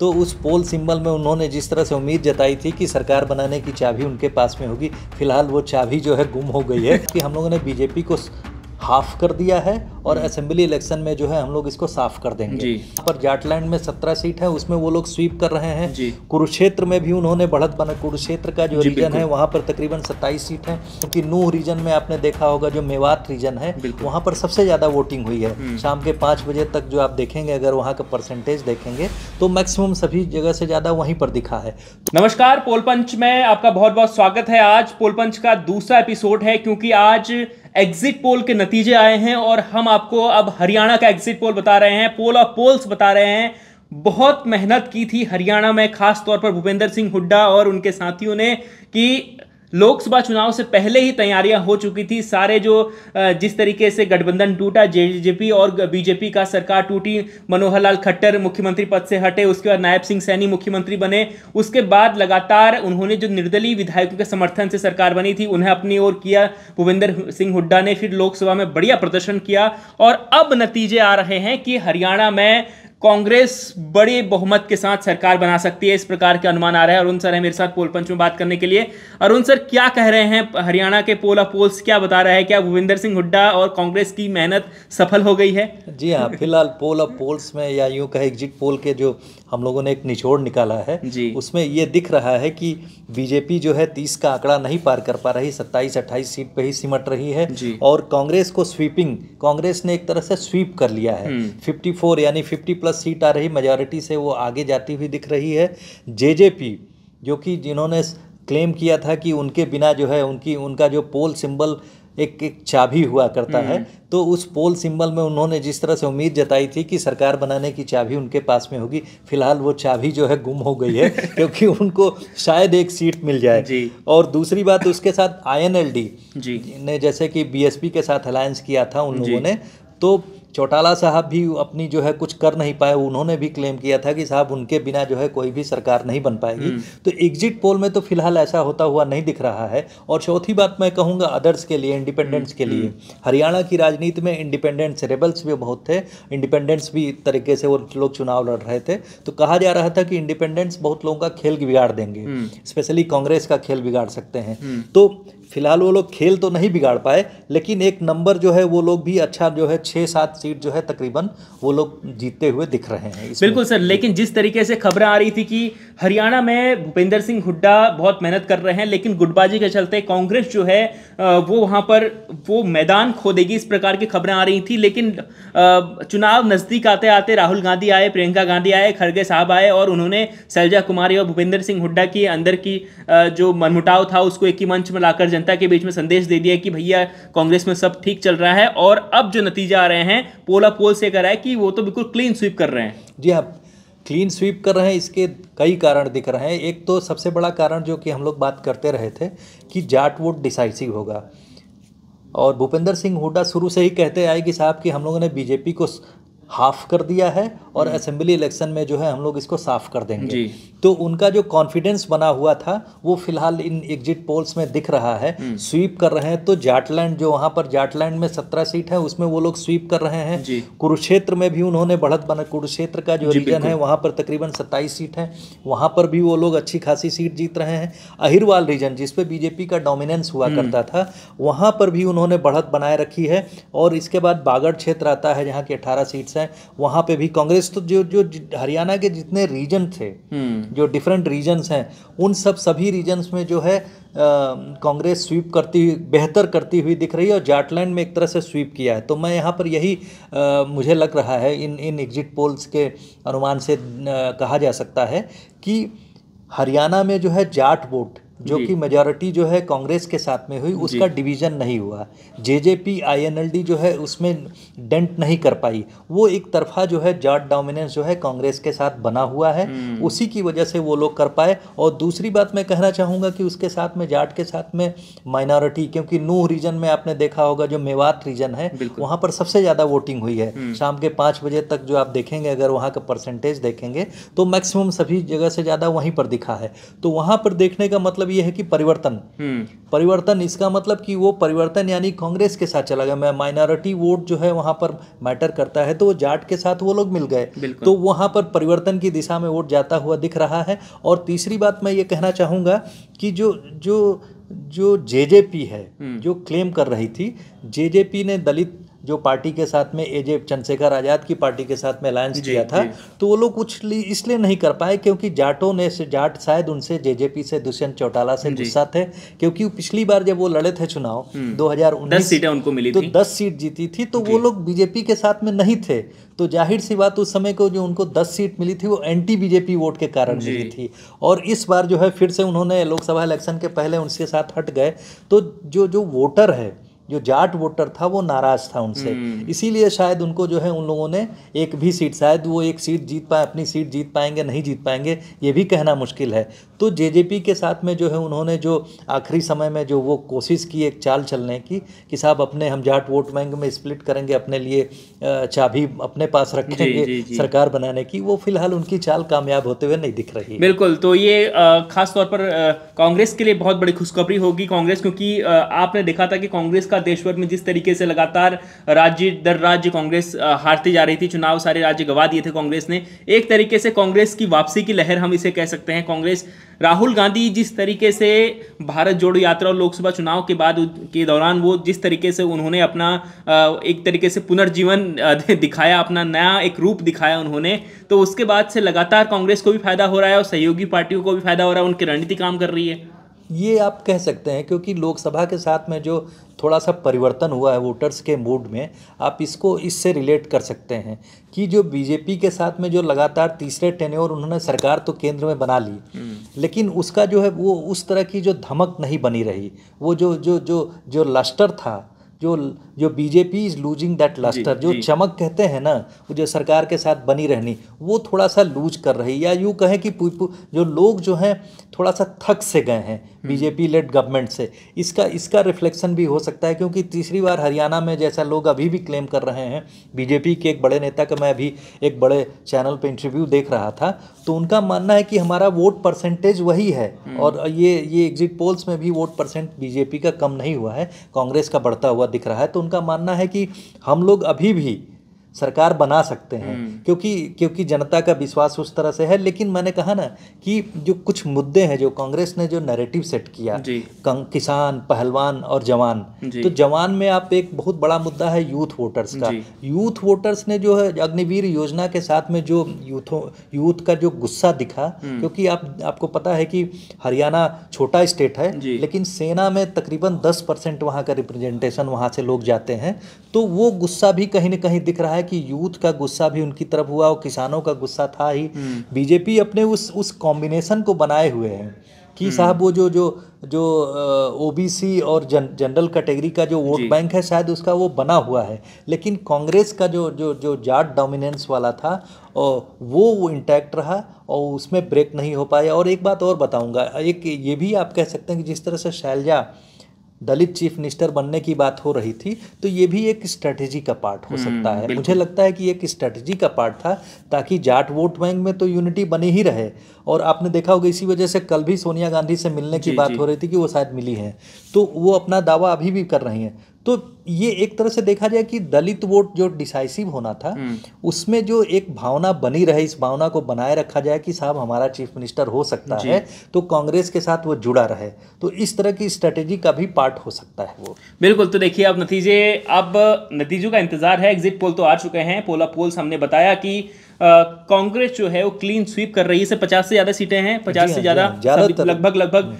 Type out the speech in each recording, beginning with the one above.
तो उस पोल सिंबल में उन्होंने जिस तरह से उम्मीद जताई थी कि सरकार बनाने की चाबी उनके पास में होगी, फिलहाल वो चाबी जो है गुम हो गई है कि हम लोगों ने बीजेपी को हाफ कर दिया है और असेंबली इलेक्शन में जो है हम लोग इसको साफ कर देंगे। यहाँ पर जाटलैंड में 17 सीट है, उसमें वो लोग स्वीप कर रहे हैं। कुरुक्षेत्र में भी उन्होंने बढ़त बना, कुरुक्षेत्र का जो रीजन है वहाँ पर तकरीबन 27 सीट है, क्योंकि नूह रीजन में आपने देखा होगा जो मेवात रीजन है वहाँ पर सबसे ज़्यादा वोटिंग हुई है। शाम के 5 बजे तक जो आप देखेंगे, अगर वहाँ का परसेंटेज देखेंगे तो मैक्सिमम सभी जगह से ज़्यादा वहीं पर दिखा है। नमस्कार, पोल पंच में आपका बहुत बहुत स्वागत है। आज पोल पंच का दूसरा एपिसोड है, क्योंकि आज एग्जिट पोल के नतीजे आए हैं और हम आपको अब हरियाणा का एग्जिट पोल बता रहे हैं, पोल ऑफ पोल्स बता रहे हैं। बहुत मेहनत की थी हरियाणा में, खास तौर पर भूपेंद्र सिंह हुड्डा और उनके साथियों ने, कि लोकसभा चुनाव से पहले ही तैयारियां हो चुकी थी। सारे जो जिस तरीके से गठबंधन टूटा, जेजेपी और बीजेपी का सरकार टूटी, मनोहर लाल खट्टर मुख्यमंत्री पद से हटे, उसके बाद नायब सिंह सैनी मुख्यमंत्री बने, उसके बाद लगातार उन्होंने जो निर्दलीय विधायकों के समर्थन से सरकार बनी थी उन्हें अपनी ओर किया। भूपेंद्र सिंह हुड्डा ने फिर लोकसभा में बढ़िया प्रदर्शन किया और अब नतीजे आ रहे हैं कि हरियाणा में कांग्रेस बड़े बहुमत के साथ सरकार बना सकती है, इस प्रकार के अनुमान आ रहे हैं। अरुण सर है मेरे साथ पोल पंच में बात करने के लिए। अरुण सर, क्या कह रहे हैं हरियाणा के पोल ऑफ पोल्स, क्या बता रहा है? क्या भूपेंद्र सिंह हुड्डा और कांग्रेस की मेहनत सफल हो गई है? जी हाँ, फिलहाल पोल ऑफ पोल्स में, या यूँ कहे एग्जिट पोल के जो हम लोगों ने एक निचोड़ निकाला है उसमें ये दिख रहा है कि बीजेपी जो है 30 का आंकड़ा नहीं पार कर पा रही, 27-28 सीट पे ही सिमट रही है। और कांग्रेस को स्वीपिंग, कांग्रेस ने एक तरह से स्वीप कर लिया है। 54 यानी 50+ सीट आ रही, मेजॉरिटी से वो आगे जाती हुई दिख रही है। जेजेपी जो कि जिन्होंने क्लेम किया था कि उनके बिना जो है उनका जो पोल सिंबल एक चाबी हुआ करता है, तो उस पोल सिंबल में उन्होंने जिस तरह से उम्मीद जताई थी कि सरकार बनाने की चाबी उनके पास में होगी, फिलहाल वो चाबी जो है गुम हो गई है क्योंकि उनको शायद एक सीट मिल जाए। और दूसरी बात, उसके साथ INLD ने जैसे कि BSP के साथ अलायंस किया था उन लोगों ने, तो चौटाला साहब भी अपनी जो है कुछ कर नहीं पाए। उन्होंने भी क्लेम किया था कि साहब उनके बिना जो है कोई भी सरकार नहीं बन पाएगी। तो एग्जिट पोल में तो फिलहाल ऐसा होता हुआ नहीं दिख रहा है। और चौथी बात मैं कहूँगा अदर्स के लिए, इंडिपेंडेंट्स के लिए, हरियाणा की राजनीति में इंडिपेंडेंट्स, रेबल्स भी बहुत थे, इंडिपेंडेंट्स भी एक तरीके से वो लोग चुनाव लड़ रहे थे। तो कहा जा रहा था कि इंडिपेंडेंट्स बहुत लोगों का खेल बिगाड़ देंगे, स्पेशली कांग्रेस का खेल बिगाड़ सकते हैं। तो फिलहाल वो लोग खेल तो नहीं बिगाड़ पाए, लेकिन एक नंबर जो है वो लोग भी अच्छा जो है 6-7 सीट जो है तकरीबन वो लोग जीतते हुए दिख रहे हैं। बिल्कुल सर, लेकिन जिस तरीके से खबरें आ रही थी कि हरियाणा में भूपेंद्र सिंह हुड्डा बहुत मेहनत कर रहे हैं, लेकिन गुटबाजी के चलते कांग्रेस जो है वो वहां पर वो मैदान खो देगी, इस प्रकार की खबरें आ रही थी। लेकिन चुनाव नजदीक आते आते राहुल गांधी आए, प्रियंका गांधी आए, खड़गे साहब आए और उन्होंने शैलजा कुमारी और भूपेंद्र सिंह हुड्डा की अंदर की जो मनमुटाव था उसको एक ही मंच में लाकर जनता के बीच में संदेश दे दिया कि भैया कांग्रेस में सब ठीक चल रहा है। और अब जो नतीजे आ रहे हैं पोल ऑफ पोल से कर रहा है कि वो तो बिल्कुल क्लीन स्वीप कर रहे हैं। जी हाँ, क्लीन स्वीप कर रहे हैं। इसके कई कारण दिख रहे हैं। एक तो सबसे बड़ा कारण जो कि हम लोग बात करते रहे थे कि जाट वोट डिसाइसिव होगा, और भूपेंद्र सिंह हुड्डा शुरू से ही कहते आए कि साहब कि हम लोगों ने बीजेपी को हाफ कर दिया है और असेंबली इलेक्शन में जो है हम लोग इसको साफ कर देंगे। तो उनका जो कॉन्फिडेंस बना हुआ था वो फिलहाल इन एग्जिट पोल्स में दिख रहा है। स्वीप कर रहे हैं, तो जाटलैंड जो वहाँ पर जाटलैंड में 17 सीट है उसमें वो लोग स्वीप कर रहे हैं। कुरुक्षेत्र में भी उन्होंने बढ़त बना, कुरुक्षेत्र का जो रीजन है वहाँ पर तकरीबन 27 सीट है, वहाँ पर भी वो लोग अच्छी खासी सीट जीत रहे हैं। अहिरवाल रीजन जिसपे बीजेपी का डोमिनेंस हुआ करता था, वहाँ पर भी उन्होंने बढ़त बनाए रखी है। और इसके बाद बागड़ क्षेत्र आता है जहाँ की 18 सीट्स हैं, वहाँ पे भी कांग्रेस, तो जो हरियाणा के जितने रीजन थे, जो डिफरेंट रीजन्स हैं, उन सभी रीजन्स में जो है कांग्रेस स्वीप करती हुई, बेहतर करती हुई दिख रही है। और जाटलैंड में एक तरह से स्वीप किया है। तो मैं यहाँ पर यही मुझे लग रहा है इन एग्जिट पोल्स के अनुमान से कहा जा सकता है कि हरियाणा में जो है जाट वोट जो कि मेजॉरिटी जो है कांग्रेस के साथ में हुई, उसका डिवीजन नहीं हुआ। जेजेपी INLD जो है उसमें डेंट नहीं कर पाई, वो एक तरफा जो है जाट डोमिनेंस जो है कांग्रेस के साथ बना हुआ है, उसी की वजह से वो लोग कर पाए। और दूसरी बात मैं कहना चाहूँगा कि उसके साथ में जाट के साथ में माइनॉरिटी, क्योंकि नूह रीजन में आपने देखा होगा जो मेवात रीजन है वहाँ पर सबसे ज़्यादा वोटिंग हुई है। शाम के 5 बजे तक जो आप देखेंगे, अगर वहाँ का परसेंटेज देखेंगे तो मैक्सिमम सभी जगह से ज़्यादा वहीं पर दिखा है। तो वहाँ पर देखने का मतलब मतलब ये है कि परिवर्तन। परिवर्तन इसका मतलब कि वो परिवर्तन यानी कांग्रेस के साथ चला गया। मैं माइनॉरिटी वोट जो है वहाँ पर मैटर करता है, तो वो जाट के साथ वो लोग मिल गए, तो वहाँ पर परिवर्तन की दिशा में वोट जाता हुआ दिख रहा है। और तीसरी बात मैं ये कहना चाहूँगा कि जो जेजेपी है, जो क्लेम कर रही थी, जेजेपी ने दलित जो पार्टी के साथ में एजे चंद्रशेखर आज़ाद की पार्टी के साथ में अलायंस किया था, तो वो लोग कुछ इसलिए नहीं कर पाए क्योंकि जाट शायद उनसे जेजेपी से दुष्यंत चौटाला से गुस्सा थे, क्योंकि पिछली बार जब वो लड़े थे चुनाव 2019 10 सीटें उनको मिली तो 10 सीट जीती थी, तो वो लोग बीजेपी के साथ में नहीं थे, तो जाहिर सी बात उस समय को जो उनको 10 सीट मिली थी वो एंटी बीजेपी वोट के कारण मिली थी। और इस बार जो है फिर से उन्होंने लोकसभा इलेक्शन के पहले उनके साथ हट गए, तो जो वोटर है, जो जाट वोटर था वो नाराज था उनसे, इसीलिए शायद उनको जो है उन लोगों ने एक भी सीट, शायद वो एक सीट जीत पाए, अपनी सीट जीत पाएंगे नहीं जीत पाएंगे ये भी कहना मुश्किल है। तो जेजेपी के साथ में जो है उन्होंने जो आखिरी समय में जो वो कोशिश की एक चाल चलने की कि साहब अपने हम जाट वोट बैंक में स्प्लिट करेंगे, अपने लिए चाबी अपने पास रखेंगे सरकार बनाने की, वो फिलहाल उनकी चाल कामयाब होते हुए नहीं दिख रही। बिल्कुल, तो ये खास तौर पर कांग्रेस के लिए बहुत बड़ी खुशखबरी होगी कांग्रेस, क्योंकि आपने देखा था कि कांग्रेस का देश भर में जिस तरीके से लगातार राज्य दर राज्य कांग्रेस हारती जा रही थी, चुनाव सारे राज्य गवा दिए थे कांग्रेस ने, एक तरीके से कांग्रेस की वापसी की लहर हम इसे कह सकते हैं। कांग्रेस, राहुल गांधी जिस तरीके से भारत जोड़ो यात्रा और लोकसभा चुनाव के बाद के दौरान वो जिस तरीके से उन्होंने अपना एक तरीके से पुनर्जीवन दिखाया, अपना नया एक रूप दिखाया उन्होंने, तो उसके बाद से लगातार कांग्रेस को भी फायदा हो रहा है और सहयोगी पार्टियों को भी फायदा हो रहा है, उनकी रणनीति काम कर रही है। ये आप कह सकते हैं, क्योंकि लोकसभा के साथ में जो थोड़ा सा परिवर्तन हुआ है वोटर्स के मूड में, आप इसको इससे रिलेट कर सकते हैं कि जो बीजेपी के साथ में जो लगातार तीसरे टेन्योर उन्होंने सरकार तो केंद्र में बना ली, लेकिन उसका जो है वो उस तरह की जो धमक नहीं बनी रही, वो जो लस्टर था, जो BJP is losing that lustre, जो चमक कहते हैं ना, वो जो सरकार के साथ बनी रहनी, वो थोड़ा सा लूज कर रही, या यूँ कहें कि जो लोग जो हैं थोड़ा सा थक से गए हैं बीजेपी लेड गवर्नमेंट से, इसका रिफ्लेक्शन भी हो सकता है। क्योंकि तीसरी बार हरियाणा में जैसा लोग अभी भी क्लेम कर रहे हैं, बीजेपी के एक बड़े नेता का मैं अभी एक बड़े चैनल पे इंटरव्यू देख रहा था, तो उनका मानना है कि हमारा वोट परसेंटेज वही है, और ये एग्जिट पोल्स में भी वोट परसेंट बीजेपी का कम नहीं हुआ है, कांग्रेस का बढ़ता हुआ दिख रहा है। तो उनका मानना है कि हम लोग अभी भी सरकार बना सकते हैं, क्योंकि जनता का विश्वास उस तरह से है। लेकिन मैंने कहा ना कि जो कुछ मुद्दे हैं, जो कांग्रेस ने जो नैरेटिव सेट किया, किसान, पहलवान और जवान, तो जवान में आप एक बहुत बड़ा मुद्दा है यूथ वोटर्स का। यूथ वोटर्स ने जो है अग्निवीर योजना के साथ में जो यूथ का जो गुस्सा दिखा, क्योंकि आपको पता है कि हरियाणा छोटा स्टेट है, लेकिन सेना में तकरीबन 10% वहाँ का रिप्रेजेंटेशन वहाँ से लोग जाते हैं, तो वो गुस्सा भी कहीं ना कहीं दिख रहा है कि यूथ का गुस्सा भी उनकी तरफ हुआ, और किसानों का गुस्सा था ही। बीजेपी अपने उस कॉम्बिनेशन को बनाए हुए है कि साहब वो जो ओबीसी और जनरल कैटेगरी का जो वोट बैंक है, शायद उसका वो बना हुआ है, लेकिन कांग्रेस का जो जाट डोमिनेंस वाला था वो इंटैक्ट रहा और उसमें ब्रेक नहीं हो पाया। और एक बात और बताऊंगा, एक ये भी आप कह सकते हैं कि जिस तरह से शैलजा दलित चीफ मिनिस्टर बनने की बात हो रही थी, तो ये भी एक स्ट्रेटेजी का पार्ट हो सकता है। मुझे लगता है कि एक स्ट्रेटेजी का पार्ट था, ताकि जाट वोट बैंक में तो यूनिटी बनी ही रहे। और आपने देखा होगा इसी वजह से कल भी सोनिया गांधी से मिलने की बात हो रही थी कि वो शायद मिली हैं, तो वो अपना दावा अभी भी कर रही हैं। तो ये एक तरह से देखा जाए कि दलित वोट जो डिसाइसिव होना था, उसमें जो एक भावना बनी रहे, इस भावना को बनाए रखा जाए कि साहब हमारा चीफ मिनिस्टर हो सकता है, तो कांग्रेस के साथ वो जुड़ा रहे, तो इस तरह की स्ट्रेटेजी का भी पार्ट हो सकता है वो। बिल्कुल, तो देखिए अब नतीजों का इंतजार है। एग्जिट पोल तो आ चुके हैं, पोला पोल्स हमने बताया कि कांग्रेस जो है वो क्लीन स्वीप कर रही है। 50 से ज़्यादा सीटें हैं, 50 से ज़्यादा, लगभग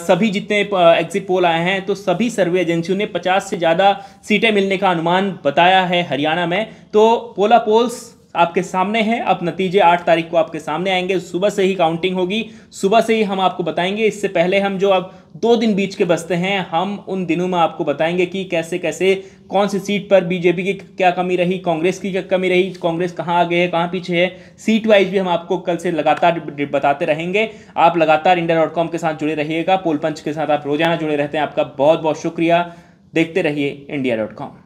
सभी जितने एग्जिट पोल आए हैं, तो सभी सर्वे एजेंसियों ने 50 से ज़्यादा सीटें मिलने का अनुमान बताया है हरियाणा में। तो पोला पोल्स आपके सामने है, अब नतीजे 8 तारीख को आपके सामने आएंगे, सुबह से ही काउंटिंग होगी, सुबह से ही हम आपको बताएंगे। इससे पहले हम जो अब 2 दिन बीच के बचते हैं, हम उन दिनों में आपको बताएंगे कि कैसे कैसे कौन सी सीट पर बीजेपी की क्या कमी रही, कांग्रेस की क्या कमी रही, कांग्रेस कहाँ आगे है, कहाँ पीछे है। सीट वाइज भी हम आपको कल से लगातार बताते रहेंगे। आप लगातार इंडिया.com के साथ जुड़े रहिएगा, पोल पंच के साथ आप रोजाना जुड़े रहते हैं। आपका बहुत बहुत शुक्रिया, देखते रहिए इंडिया.com।